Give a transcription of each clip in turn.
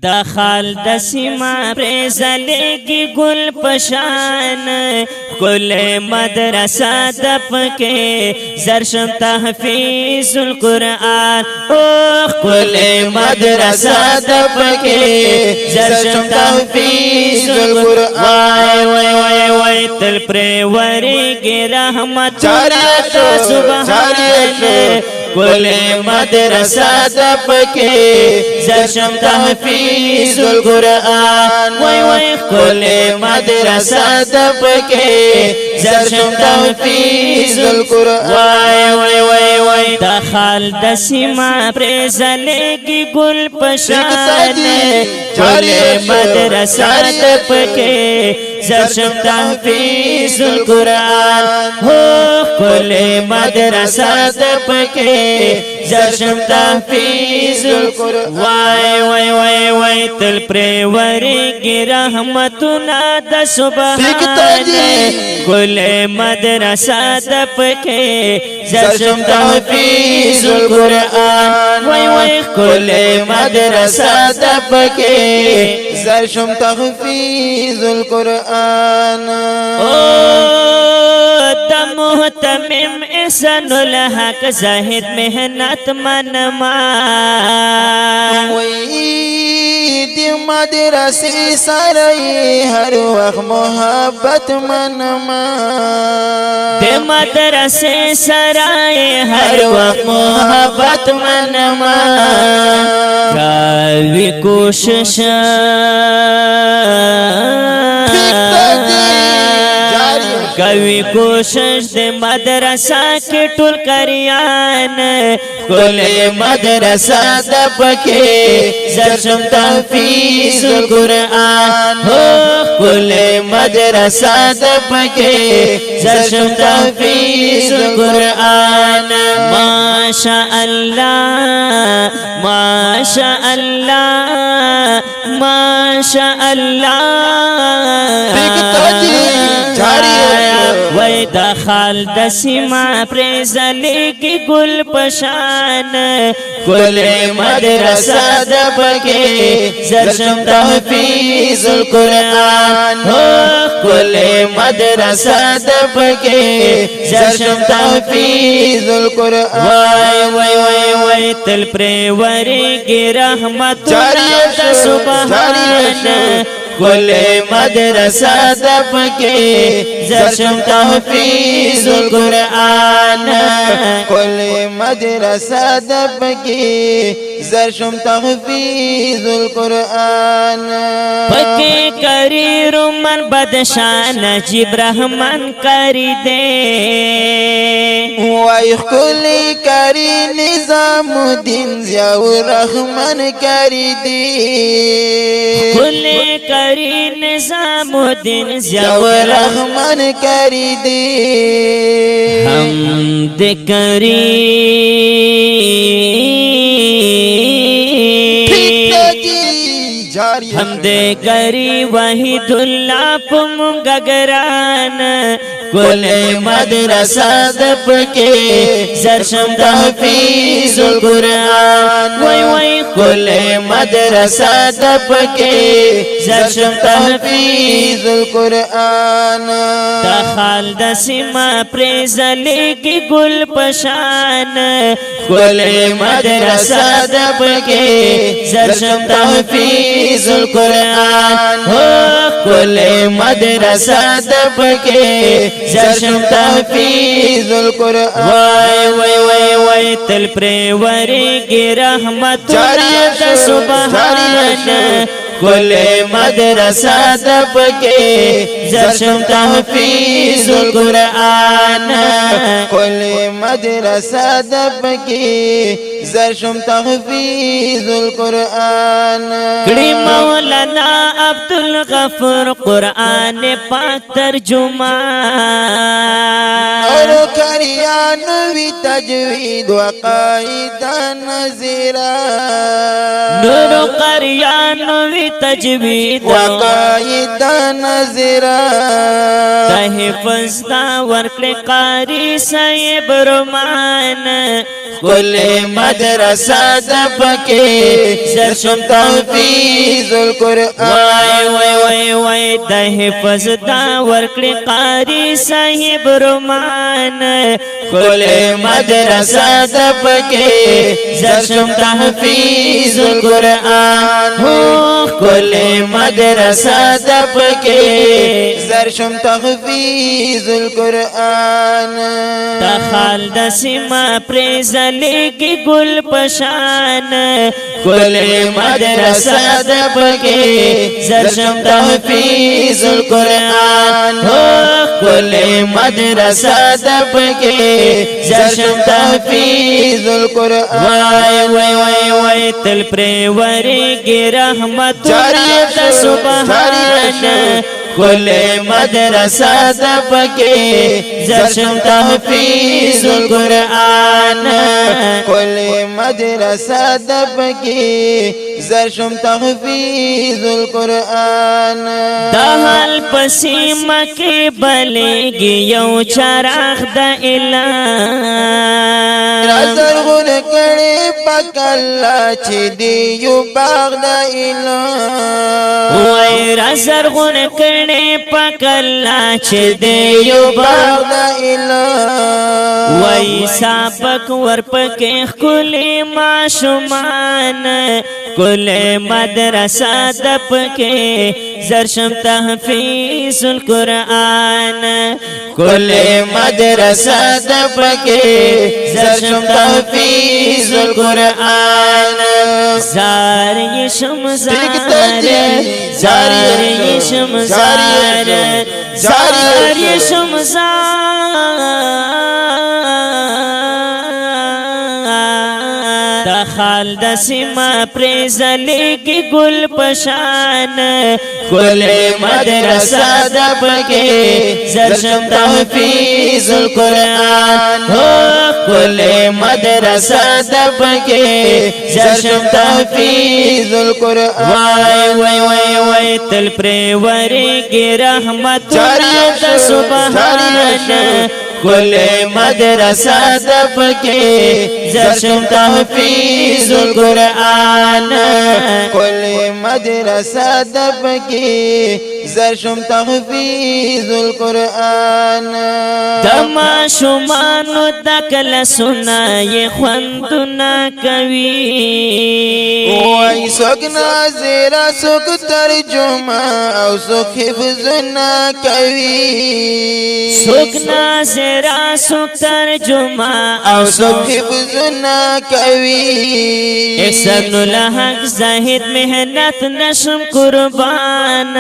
دا خال د سیما پر زلګي ګل پشان ګل مدرسه د پکې زرشم تحفیظ القرآن او ګل مدرسه د پکې زرشم تحفیظ القرآن وای وای وای تل پر ورګي رحمت سبحان ګل مدرسه د پکې زرشم تحفیظ القرآن وای وای ګل مدرسه د پکې زرشم تحفیظ القرآن وای وای وای وای د خال د سیما پر زلګي ګل پشان ګل مدرسه د پکې زرشم تحفیظ القرآن هو ګل مدرسه د پکې زرشم تحفیظ القرآن وای وای وای وای تل پر ورګي رحمتنا د سبحان ګل مدرسه د پکې زرشم تحفیظ القرآن وای وای ګل مدرسه د پکې زرشم تحفیظ القرآن محتمم احسان الحق زاہد محنت منما وی دی مدرسی سرائی ہر وقت محبت منما دی مدرسی سرائی ہر وقت محبت منما کاوی کوشش کوي کوشش د مدرسه کې ټول کریان ګل مدرسه د پکې زرشم تحفیظ القرآن هو ګل مدرسه د پکې زرشم تحفیظ القرآن ماشاء الله ماشاء الله ماشاء الله وای دا خال د سیما پر زلګي ګل پشان ګل مدرسه د پکې زرشم تحفیظ القرآن هو ګل مدرسه د پکې زرشم تحفیظ القرآن وای وای وای وای تل پر ورګي رحمت سبحان ګل مدرسه د پکې زرشم تحفیظ القرآن ګل مدرسه د پکې زرشم تحفیظ القرآن پکې کری رومن بدشان نجیب رحمان کری دے وای خلی کری نظام الدین ضیاء الرحمن کری دے خلی کری نظام الدین ضیاء الرحمن کری دے حمد کری حمد کری وحید اللہ پمونگا گران ګل مدرسه د پکې زرشم تحفیظ القرآن وای وای ګل مدرسه د پکې زرشم تحفیظ القرآن د خال د سیما پر زلګي ګل پشان ګل مدرسه د پکې زرشم تحفیظ القرآن هو ګل مدرسه د پکې زرشم تحفیظ القرآن وای وای وای وای تل پر ورګي رحمت سبحان ګل مدرسه د پکې زرشم تحفیظ القرآن ګل مدرسه د پکې زرشم تحفیظ القرآن کړي مولانا عبدالغفور قرآن پاک ترجمان اور کا قریان وی تجوید وقائد نظیرا نورو قریان وی تجوید وقائد نظیرا د حفظ دا ورکړې قاری صاحب رومان کل مدرسه د پکې زرشم تحفیظ القرآن وای د حفظ دا ورکړې قاری صاحب رومان کل مدرسه د پکې زرشم تحفیظ القرآن کل مدرسه د پکې زرشم تحفیظ القرآن د خال د سیما پر زلګي ګل پشان کل مدرسه د پکې زرشم تحفیظ القرآن کل مدرسه د پکې زرشم تحفیظ القرآن وای تل پر ورګي رحمت د سبحان کل مدرسه د پکې زرشم تحفیظ القرآن کل مدرسه د پکې زرشم تحفیظ القرآن د حال پسیمه کې بلېږي یو چراغ د اعلان رازر غون کړي پاک الله چې دی یو باغ د اعلان وای رازر غون کړي پاک الله چې دی یو باغ د اعلان وای سابق ورپکې خولي معشومان کل مدرسه د پکې زرشم تحفیظ القرآن کل مدرسه د پکې زرشم تحفیظ القرآن زار یشم زار یشم زار یشم د خال د سیما پر زلګي ګل پشان کل مدرسه د پکې زرشم تحفیظ القرآن کل مدرسه د پکې زرشم تحفیظ القرآن وای تل پر ورګي رحمت د سبحان کل مدرسه د پکې زرشم تحفیظ القرآن کل مدرسه د پکې زرشم تحفیظ القرآن دما شومانو دکل سنای خوندنا کوي وای سوک ناظرہ سوک ترجمه او سوک حفظنا کوي سوک ناظرہ سوک ترجمه او سوک حفظنا کوي احسن الحق زاهد محنت نشم قربان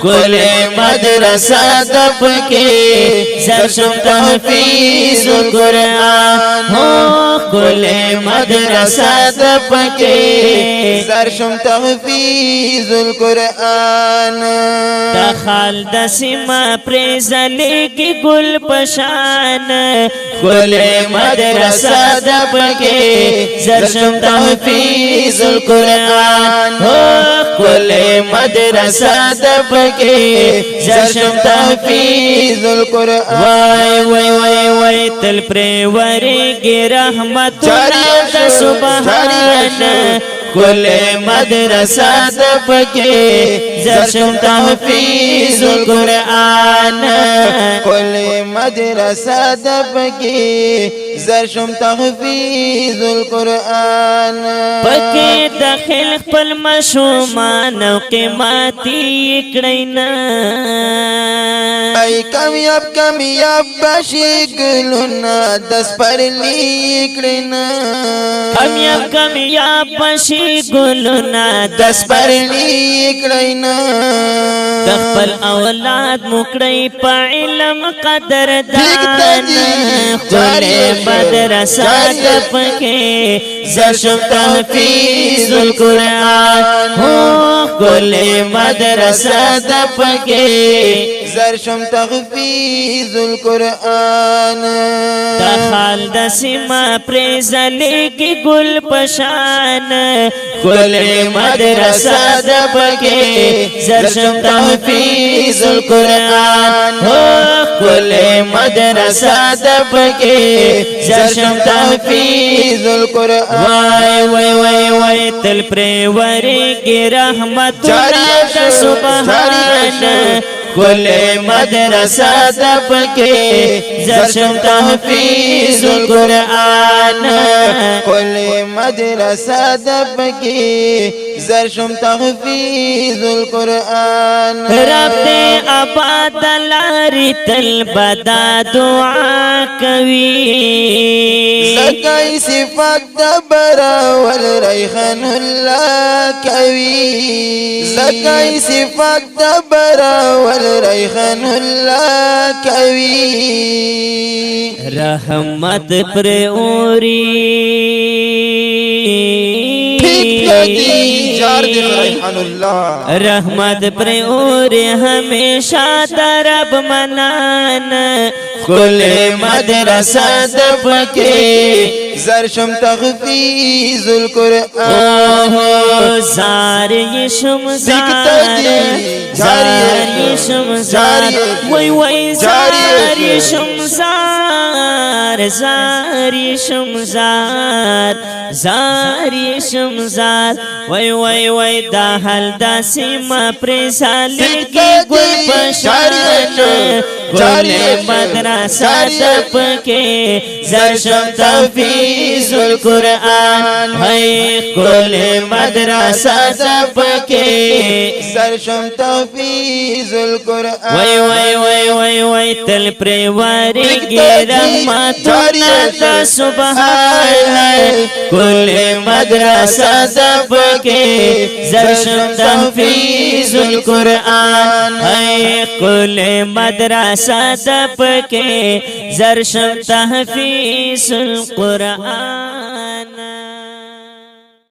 کل مدرسه د پکې زرشم تحفیظ القرآن کل مدرسه د پکې زرشم تحفیظ القرآن د خال د سیما پر زلګي ګل پشان کل مدرسه د پکې زرشم تحفیظ القرآن کل مدرسه د پکې زرشم تحفیظ القرآن وای تل پر ورګي رحمت د سبحان کل مدرسه د پکې زرشم تحفیظ القرآن کل مدرسه د پکې زرشم تحفیظ القرآن پکې داخل خپل مشومان او قیمتي کړینا ای کامیاب بشي ګلونه دس پر لیکړینا کامیاب بشي ګلونه دس پر لیکړینا د خپل اولاد مکړی په علم قدر دان خپل مدرسه د پکې زرشم تحفیظ القرآن کل مدرسه د پکې زرشم تحفیظ القرآن د خال د سیما پر زلګي ګل پشان کل مدرسه د پکې زرشم تحفیظ القرآن کل مدرسه د پکې زرشم تحفیظ القرآن وای وای وای تل پر ورګي رحمت الله سبحان کل مدرسه د پکې زرشم تحفیظ القرآن کل مدرسه د پکې زرشم تحفیظ القرآن رب دې آباد لاري تل بدا دعا کوي زکای صفات د براول ریحان الله کوي زکای صفات د براول ریحان الله کوي رحمت پر اوری جار دی ریحان اللہ رحمت پر اوری ہمیشہ درب منان کل مدرسہ دب کے زرشم تحفیظ القرآن زار یشم زار یشم زار وی وی زار یشم زار زار یشم زار زار یشم زار وی وی وی دا حل دا سیما پریسالی کی گل پشان کل مدرسہ دب کے زرشم تحفیظ القرآن ہے کل مدرسہ دب کے زرشم تحفیظ القرآن وی وی وی وی وی تل پریواری گی رحمتنا دا سبحان کل مدرسہ دب کے زرشم تحفیظ القرآن ہے کل مدرسہ دب کے زرشم تحفیظ القرآن